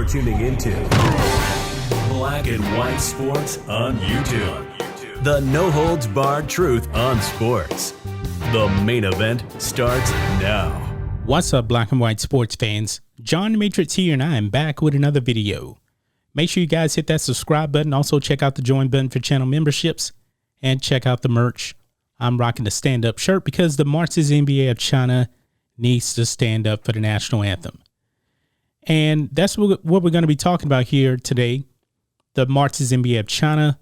You're tuning into Black and White Sports on YouTube. The no-holds-barred truth on sports. The main event starts now. What's up, Black and White sports fans? John Matrix here, and I am back with another video. Make sure you guys hit that subscribe button. Also, check out the join button for channel memberships and check out the merch. I'm rocking the stand-up shirt because the Marxist NBA of China needs to stand up for the national anthem. And that's what we're going to be talking about here today, the Marxist NBA of China.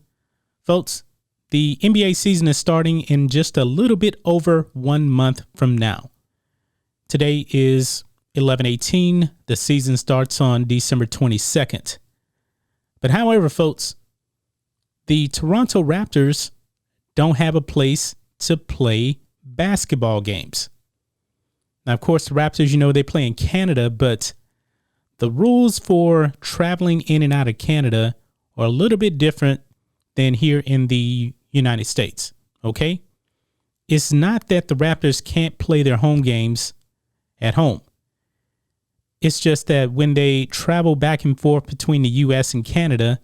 Folks, the NBA season is starting in just a little bit over 1 month from now. Today is 11/18. The season starts on December 22nd. But however, folks, the Toronto Raptors don't have a place to play basketball games. Now, of course, the Raptors, they play in Canada, but the rules for traveling in and out of Canada are a little bit different than here in the United States, okay? It's not that the Raptors can't play their home games at home. It's just that when they travel back and forth between the U.S. and Canada,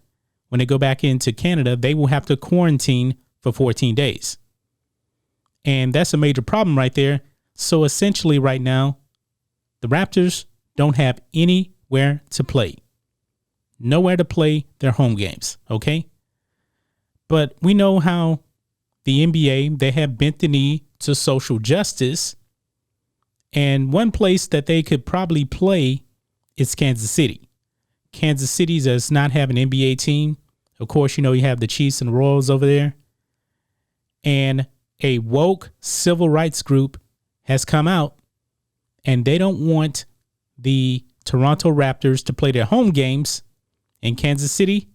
when they go back into Canada, they will have to quarantine for 14 days. And that's a major problem right there. So essentially right now, the Raptors don't have anywhere to play. Nowhere to play their home games, okay? But we know how the NBA, they have bent the knee to social justice. And one place that they could probably play is Kansas City. Kansas City does not have an NBA team. Of course, you have the Chiefs and Royals over there. And a woke civil rights group has come out, and they don't want the Toronto Raptors to play their home games in Kansas City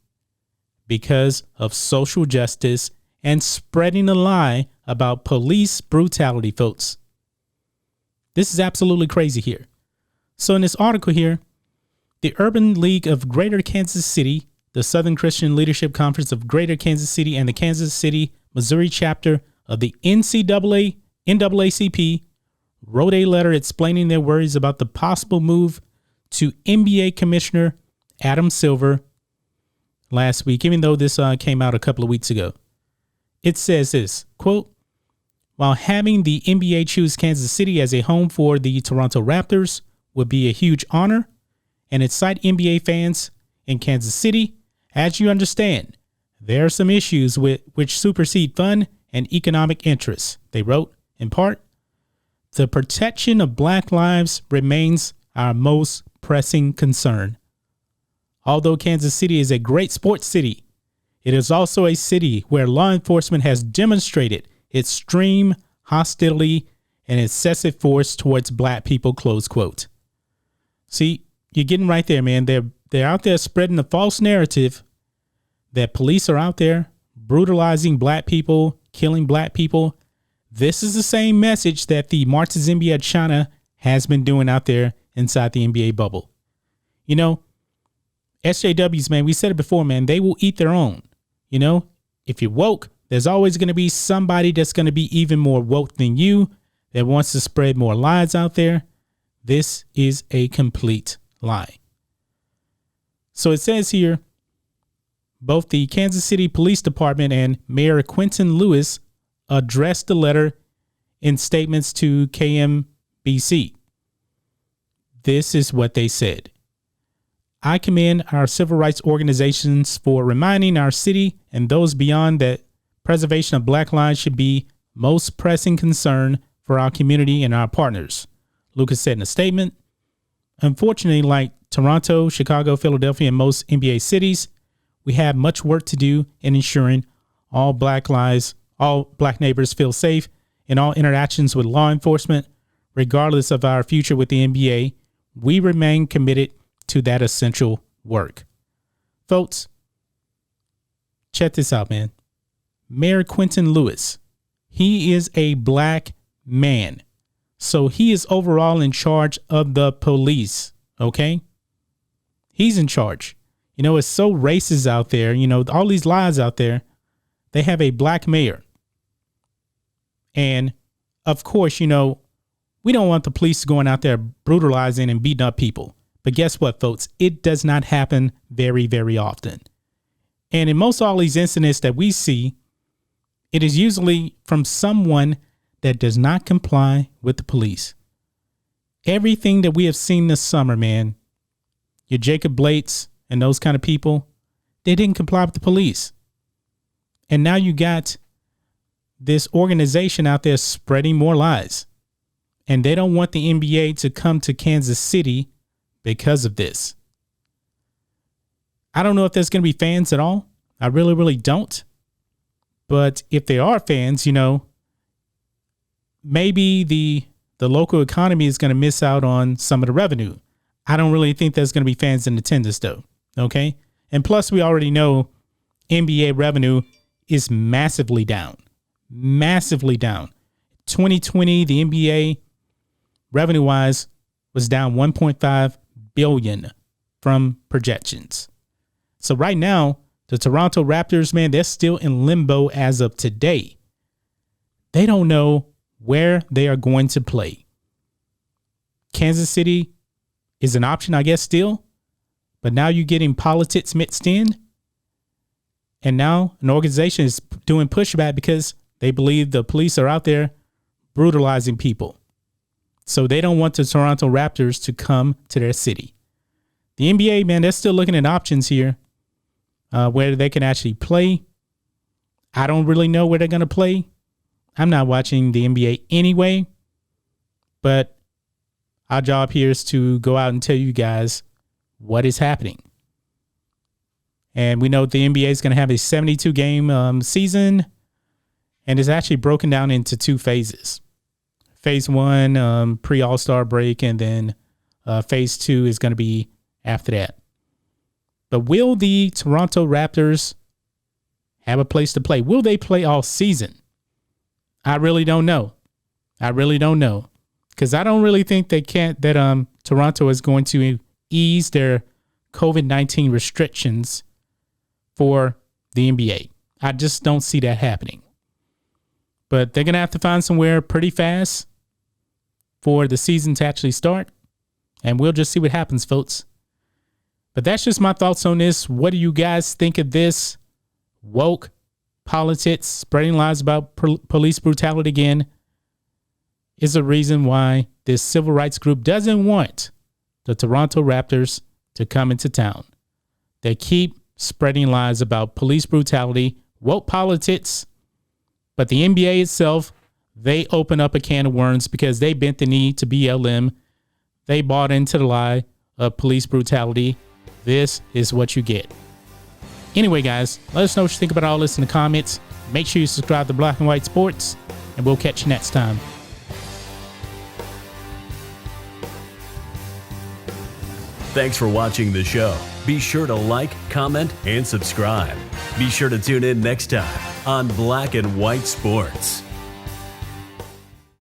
because of social justice and spreading a lie about police brutality, folks. This is absolutely crazy here. So in this article here, the Urban League of Greater Kansas City, the Southern Christian Leadership Conference of Greater Kansas City, and the Kansas City, Missouri chapter of the NAACP wrote a letter explaining their worries about the possible move to NBA Commissioner Adam Silver last week, even though this came out a couple of weeks ago. It says this, quote, "While having the NBA choose Kansas City as a home for the Toronto Raptors would be a huge honor and excite NBA fans in Kansas City, as you understand, there are some issues which supersede fun and economic interests," they wrote. In part, "The protection of Black lives remains our most pressing concern. Although Kansas City is a great sports city, it is also a city where law enforcement has demonstrated extreme hostility and excessive force towards Black people," close quote. See, you're getting right there, man. They're out there spreading the false narrative that police are out there brutalizing Black people, killing Black people. This is the same message that the Marxist NBA of China has been doing out there inside the NBA bubble. SJWs, man, we said it before, man, they will eat their own. If you're woke, there's always going to be somebody that's going to be even more woke than you that wants to spread more lies out there. This is a complete lie. So it says here, both the Kansas City Police Department and Mayor Quentin Lewis addressed the letter in statements to KMBC. This is what they said. "I commend our civil rights organizations for reminding our city and those beyond that preservation of Black lives should be most pressing concern for our community and our partners," Lucas said in a statement. "Unfortunately, like Toronto, Chicago, Philadelphia, and most NBA cities, we have much work to do in ensuring all Black neighbors feel safe in all interactions with law enforcement. Regardless of our future with the NBA, we remain committed to that essential work." Folks, check this out, man. Mayor Quentin Lewis, he is a Black man. So he is overall in charge of the police, okay? He's in charge. It's so racist out there. All these lies out there. They have a Black mayor. And, of course, we don't want the police going out there brutalizing and beating up people. But guess what, folks? It does not happen very, very often. And in most all these incidents that we see, it is usually from someone that does not comply with the police. Everything that we have seen this summer, man, your Jacob Blates and those kind of people, they didn't comply with the police. And now you got this organization out there spreading more lies. And they don't want the NBA to come to Kansas City because of this. I don't know if there's going to be fans at all. I really, really don't. But if there are fans, maybe the local economy is going to miss out on some of the revenue. I don't really think there's going to be fans in attendance, though. Okay. And plus, we already know NBA revenue is massively down. Massively down. 2020, the NBA revenue wise was down 1.5 billion from projections. So right now, the Toronto Raptors, man, they're still in limbo as of today. They don't know where they are going to play. Kansas City is an option, I guess, still. But now you're getting politics mixed in. And now an organization is doing pushback because they believe the police are out there brutalizing people. So they don't want the Toronto Raptors to come to their city. The NBA, man, they're still looking at options here where they can actually play. I don't really know where they're going to play. I'm not watching the NBA anyway. But our job here is to go out and tell you guys what is happening. And we know the NBA is going to have a 72-game season. And it's actually broken down into two phases. Phase 1, pre-All-Star break, and then phase 2 is going to be after that. But will the Toronto Raptors have a place to play? Will they play all season? I really don't know. Because I don't really think that Toronto is going to ease their COVID-19 restrictions for the NBA. I just don't see that happening. But they're going to have to find somewhere pretty fast for the season to actually start. And we'll just see what happens, folks. But that's just my thoughts on this. What do you guys think of this? Woke politics, spreading lies about police brutality again, is a reason why this civil rights group doesn't want the Toronto Raptors to come into town. They keep spreading lies about police brutality, woke politics, but the NBA itself, they open up a can of worms because they bent the knee to BLM. They bought into the lie of police brutality. This is what you get. Anyway, guys, let us know what you think about all this in the comments. Make sure you subscribe to Black and White Sports, and we'll catch you next time. Thanks for watching the show. Be sure to like, comment, and subscribe. Be sure to tune in next time on Black and White Sports.